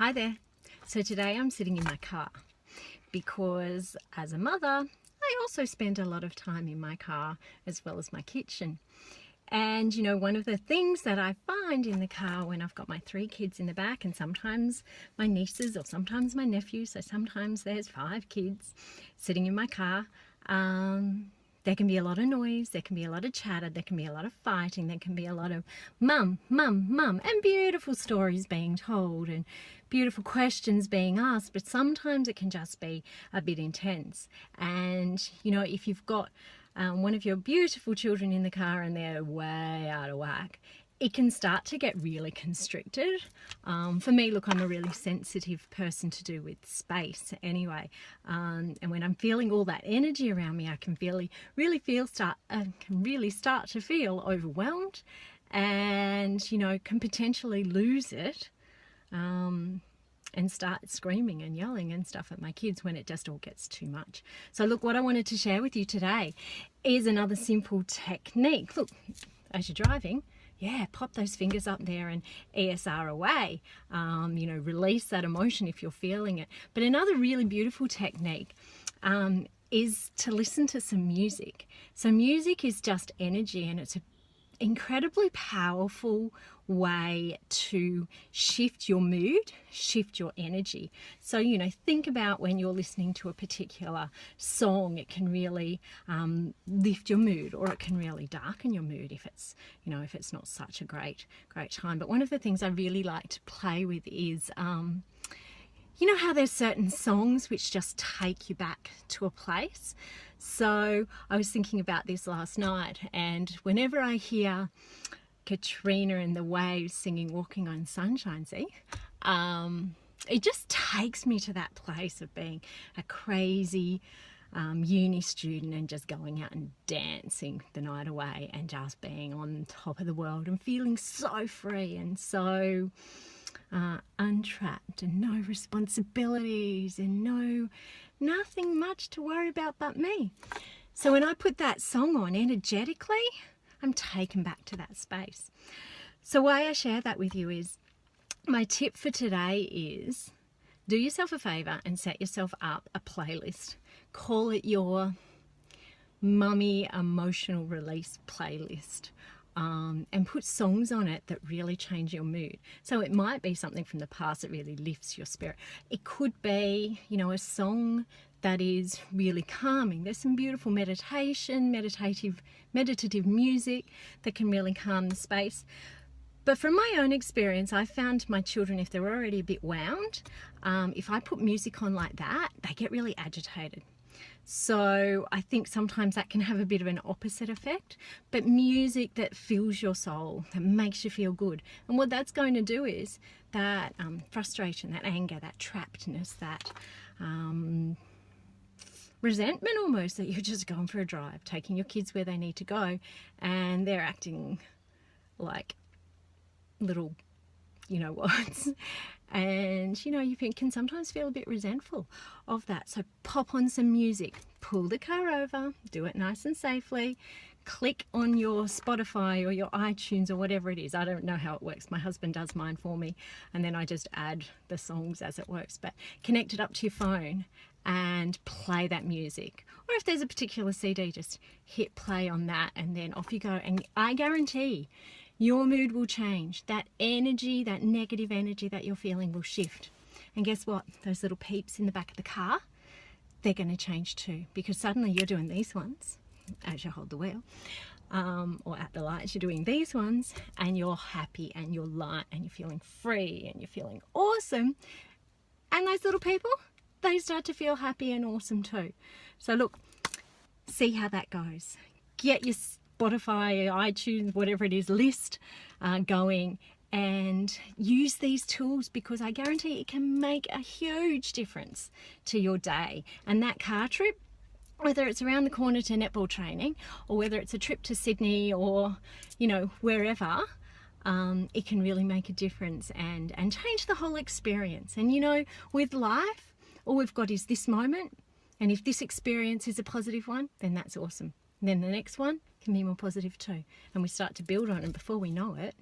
Hi there. So today I'm sitting in my car because as a mother, I also spend a lot of time in my car as well as my kitchen. And one of the things that I find in the car when I've got my 3 kids in the back and sometimes my nieces or sometimes my nephews, so sometimes there's 5 kids sitting in my car, there can be a lot of noise, there can be a lot of chatter, there can be a lot of fighting, there can be a lot of mum, mum, mum, and beautiful stories being told and beautiful questions being asked, but sometimes it can just be a bit intense. And, if you've got one of your beautiful children in the car and they're way out of whack, it can start to get really constricted. For me, look, I'm a really sensitive person to do with space anyway. And when I'm feeling all that energy around me, I can really start to feel overwhelmed and, can potentially lose it. And start screaming and yelling and stuff at my kids when it just all gets too much. So look, what I wanted to share with you today is another simple technique. Look, as you're driving, pop those fingers up there and ESR away. Release that emotion if you're feeling it. But another really beautiful technique is to listen to some music. So music is just energy, and it's an incredibly powerful way to shift your mood, shift your energy. So, think about when you're listening to a particular song, it can really lift your mood, or it can really darken your mood if it's not such a great time. But one of the things I really like to play with is how there's certain songs which just take you back to a place. So I was thinking about this last night, and whenever I hear Katrina and the Waves singing Walking on Sunshine, it just takes me to that place of being a crazy uni student and just going out and dancing the night away and just being on top of the world and feeling so free and so untrapped and no responsibilities and nothing much to worry about but me. So when I put that song on, energetically, I'm taken back to that space. So why I share that with you is my tip for today is do yourself a favor and set yourself up a playlist. Call it your mummy emotional release playlist. And put songs on it that really change your mood. So it might be something from the past that really lifts your spirit. It could be, a song that is really calming. There's some beautiful meditative music that can really calm the space. But from my own experience, I found my children, if they're already a bit wound, if I put music on like that, they get really agitated. So I think sometimes that can have a bit of an opposite effect, but music that fills your soul, that makes you feel good. And what that's going to do is that frustration, that anger, that trappedness, that resentment almost, that you're just going for a drive, taking your kids where they need to go, and they're acting like little what, and you can sometimes feel a bit resentful of that. So pop on some music, pull the car over, do it nice and safely, click on your Spotify or your iTunes or whatever it is. I don't know how it works. My husband does mine for me, and then I just add the songs as it works. But connect it up to your phone and play that music. Or if there's a particular CD, just hit play on that and then off you go. And I guarantee your mood will change. That energy, that negative energy that you're feeling will shift. And guess what? Those little peeps in the back of the car, they're going to change too, because suddenly you're doing these ones as you hold the wheel, or at the lights, you're doing these ones and you're happy and you're light and you're feeling free and you're feeling awesome. And those little people, they start to feel happy and awesome too. So look, see how that goes. Get your Spotify, iTunes, whatever it is, list going, and use these tools, because I guarantee it can make a huge difference to your day. And that car trip, whether it's around the corner to netball training or whether it's a trip to Sydney or wherever, it can really make a difference and change the whole experience. And with life, all we've got is this moment, and if this experience is a positive one, then that's awesome. And then the next one can be more positive too, and we start to build on it, and before we know it,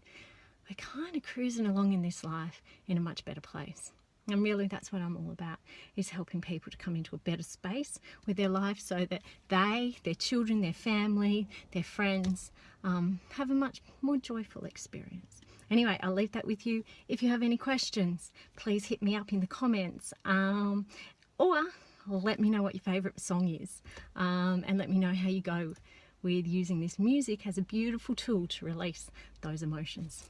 we're kind of cruising along in this life in a much better place. And really that's what I'm all about, is helping people to come into a better space with their life so that they, their children, their family, their friends have a much more joyful experience. Anyway, I'll leave that with you. If you have any questions, please hit me up in the comments, or let me know what your favourite song is, and let me know how you go with using this music as a beautiful tool to release those emotions.